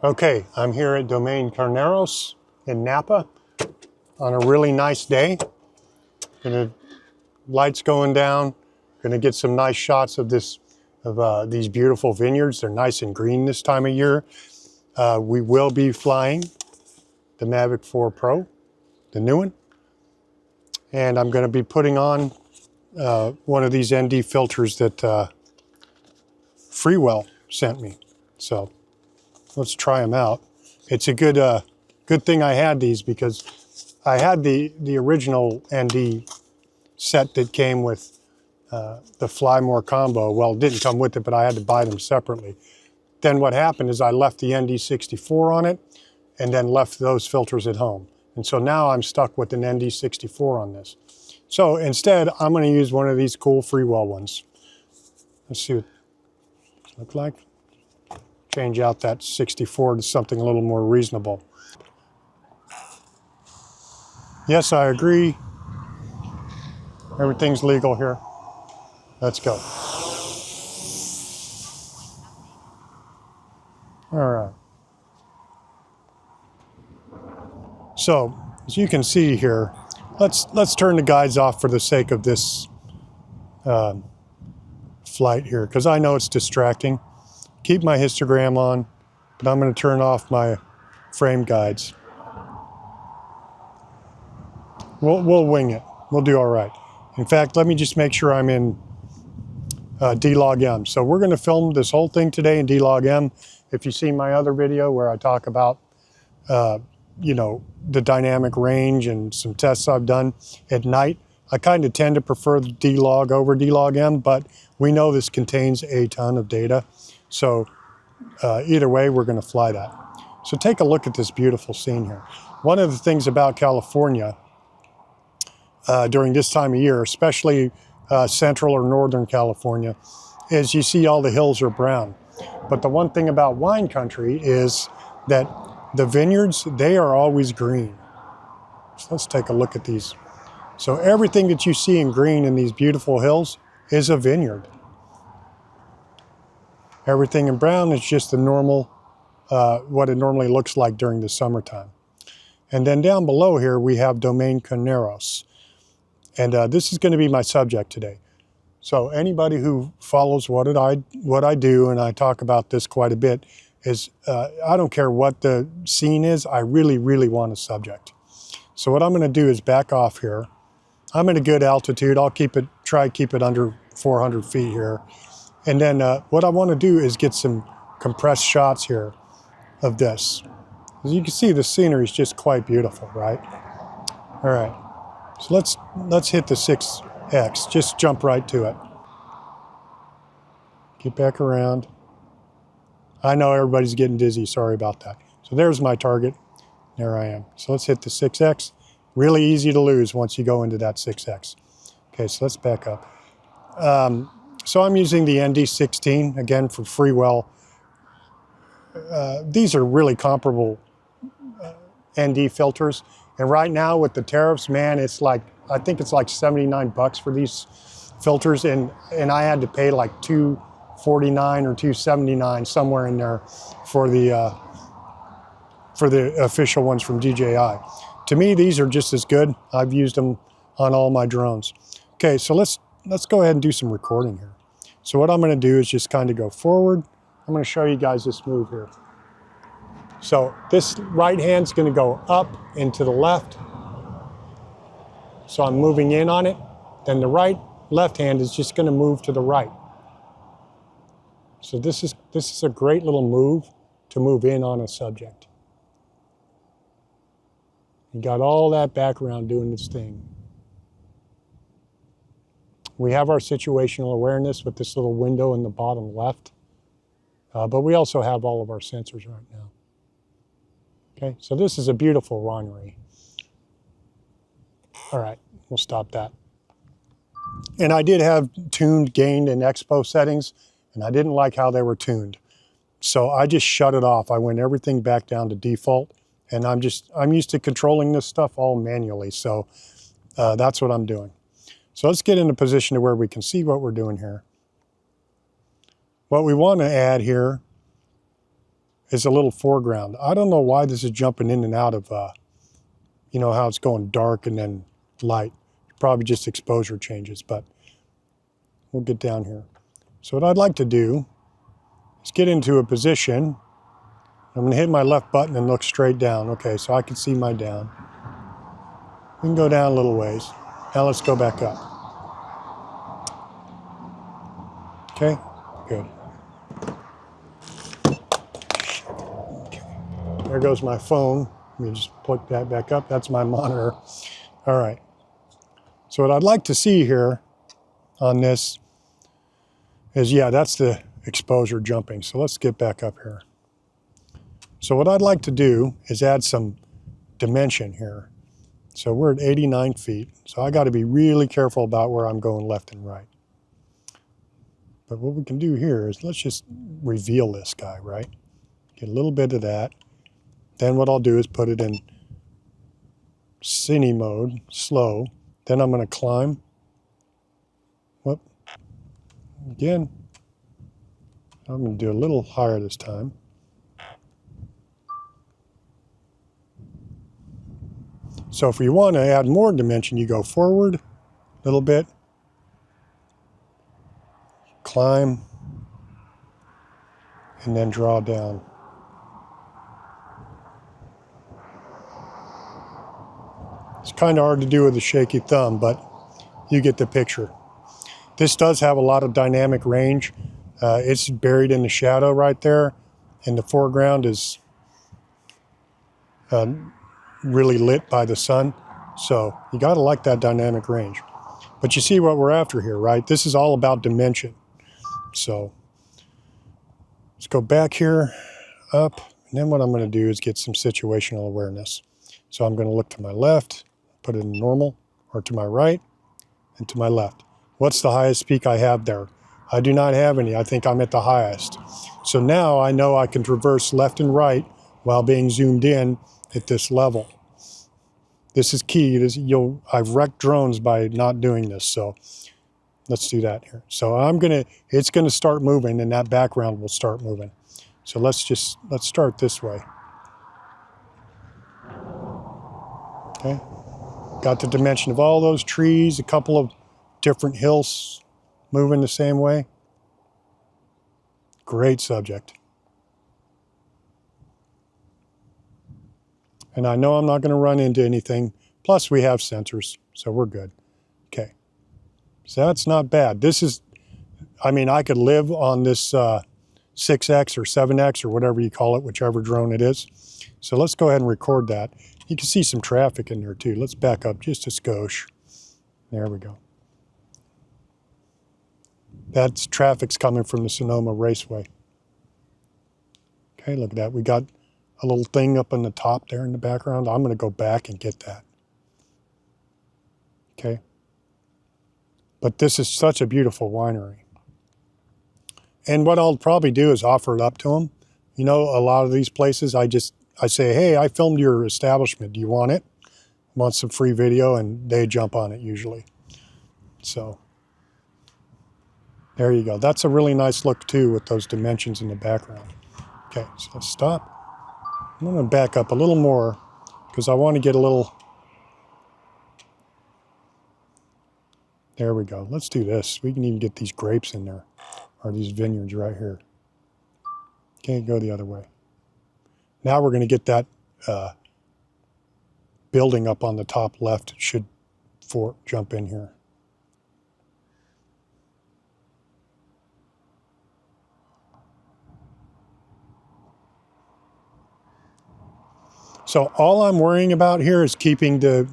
Okay, I'm here at Domaine Carneros in Napa on a really nice day. Lights going down. Gonna get some nice shots of these beautiful vineyards. They're nice and green this time of year. We will be flying the Mavic 4 Pro, the new one, and I'm gonna be putting on one of these ND filters that Freewell sent me. So let's try them out. It's a good thing I had these, because I had the original ND set that came with the Fly More combo. Well, it didn't come with it, but I had to buy them separately. Then what happened is I left the ND64 on it and then left those filters at home. And so now I'm stuck with an ND64 on this. So instead, I'm going to use one of these cool Freewell ones. Let's see what it looks like. Change out that 64 to something a little more reasonable. Yes, I agree. Everything's legal here. Let's go. All right. So, as you can see here, let's turn the guides off for the sake of this flight here, because I know it's distracting. Keep my histogram on, but I'm going to turn off my frame guides. We'll wing it. We'll do all right. In fact, let me just make sure I'm in D-Log-M. So we're going to film this whole thing today in D-Log-M. If you see my other video where I talk about, you know, the dynamic range and some tests I've done at night, I kind of tend to prefer the D-Log over D-Log-M, but we know this contains a ton of data. So either way, we're going to fly that. So take a look at this beautiful scene here. One of the things about California during this time of year, especially central or northern California, is you see all the hills are brown. But the one thing about wine country is that the vineyards, they are always green. So let's take a look at these. So everything that you see in green in these beautiful hills is a vineyard. Everything in brown is just the normal, what it normally looks like during the summertime. And then down below here, we have Domaine Carneros. And this is going to be my subject today. So anybody who follows what I do, and I talk about this quite a bit, is I don't care what the scene is, I really, really want a subject. So what I'm going to do is back off here. I'm at a good altitude. I'll try to keep it under 400 feet here. And then what I want to do is get some compressed shots here of this. As you can see, the scenery is just quite beautiful, right? All right. So let's hit the 6X. Just jump right to it. Get back around. I know everybody's getting dizzy. Sorry about that. So there's my target. There I am. So let's hit the 6X. Really easy to lose once you go into that 6X. Okay, so let's back up. So I'm using the ND16, again, for Freewell. These are really comparable ND filters. And right now with the tariffs, man, it's like, I think it's like 79 bucks for these filters. And I had to pay like $249 or $279, somewhere in there, for the official ones from DJI. To me, these are just as good. I've used them on all my drones. Okay, so let's go ahead and do some recording here. So what I'm going to do is just kind of go forward. I'm going to show you guys this move here. So this right hand's going to go up and to the left. So I'm moving in on it. Then the left hand is just going to move to the right. So this is a great little move to move in on a subject. You got all that background doing its thing. We have our situational awareness with this little window in the bottom left, but we also have all of our sensors right now. Okay, so this is a beautiful winery. All right, we'll stop that. And I did have tuned, gained, and expo settings, and I didn't like how they were tuned. So I just shut it off. I went everything back down to default, and I'm used to controlling this stuff all manually, so that's what I'm doing. So let's get in a position to where we can see what we're doing here. What we want to add here is a little foreground. I don't know why this is jumping in and out of, you know, how it's going dark and then light. Probably just exposure changes, but we'll get down here. So what I'd like to do is get into a position. I'm going to hit my left button and look straight down. Okay, so I can see my down. We can go down a little ways. Now let's go back up. Okay, good. There goes my phone. Let me just plug that back up. That's my monitor. All right. So what I'd like to see here on this is, yeah, that's the exposure jumping. So let's get back up here. So what I'd like to do is add some dimension here. So we're at 89 feet. So I got to be really careful about where I'm going left and right. But what we can do here is let's just reveal this guy, right? Get a little bit of that. Then what I'll do is put it in cine mode, slow. Then I'm going to climb. Whoop. Again. I'm going to do a little higher this time. So if you want to add more dimension, you go forward a little bit, climb, and then draw down. It's kind of hard to do with a shaky thumb, but you get the picture. This does have a lot of dynamic range. It's buried in the shadow right there, and the foreground is really lit by the sun. So you got to like that dynamic range. But you see what we're after here, right? This is all about dimension. So let's go back here, up, and then what I'm going to do is get some situational awareness. So I'm going to look to my left, put it in normal, or to my right, and to my left. What's the highest peak I have there? I do not have any. I think I'm at the highest. So now I know I can traverse left and right while being zoomed in at this level. This is key. I've wrecked drones by not doing this. So let's do that here. So it's gonna start moving, and that background will start moving. So let's start this way. Okay. Got the dimension of all those trees, a couple of different hills moving the same way. Great subject. And I know I'm not going to run into anything. Plus we have sensors, so we're good. Okay. So that's not bad. This is, I mean, I could live on this 6X or 7X or whatever you call it, whichever drone it is. So let's go ahead and record that. You can see some traffic in there too. Let's back up just a skosh. There we go. That's traffic's coming from the Sonoma Raceway. Okay, look at that. We got a little thing up on the top there in the background. I'm going to go back and get that. Okay. But this is such a beautiful winery. And what I'll probably do is offer it up to them. You know, a lot of these places, I say, hey, I filmed your establishment. Do you want it? Want some free video? And they jump on it usually. So there you go. That's a really nice look too with those dimensions in the background. Okay, so let's stop. I'm going to back up a little more because I want to get a little. There we go. Let's do this. We can even get these grapes in there, or these vineyards right here. Can't go the other way. Now we're going to get that building up on the top left. It should jump in here. So all I'm worrying about here is keeping the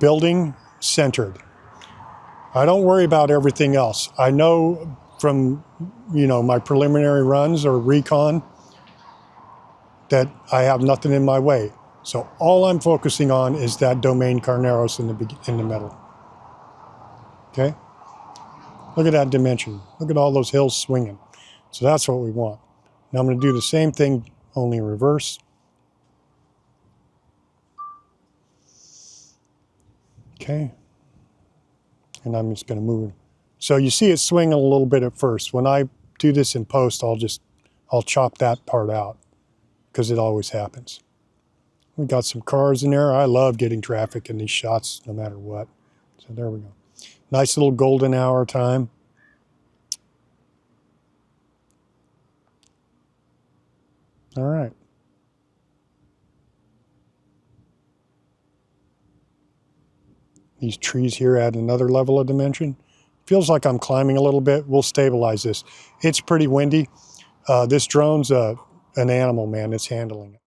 building centered. I don't worry about everything else. I know from, you know, my preliminary runs or recon that I have nothing in my way. So all I'm focusing on is that Domaine Carneros in the middle. Okay? Look at that dimension. Look at all those hills swinging. So that's what we want. Now I'm going to do the same thing, only in reverse. Okay. And I'm just going to move it. So you see it swinging a little bit at first. When I do this in post, I'll I'll chop that part out because it always happens. We got some cars in there. I love getting traffic in these shots no matter what. So there we go. Nice little golden hour time. All right. These trees here add another level of dimension. Feels like I'm climbing a little bit. We'll stabilize this. It's pretty windy. This drone's an animal, man. It's handling it.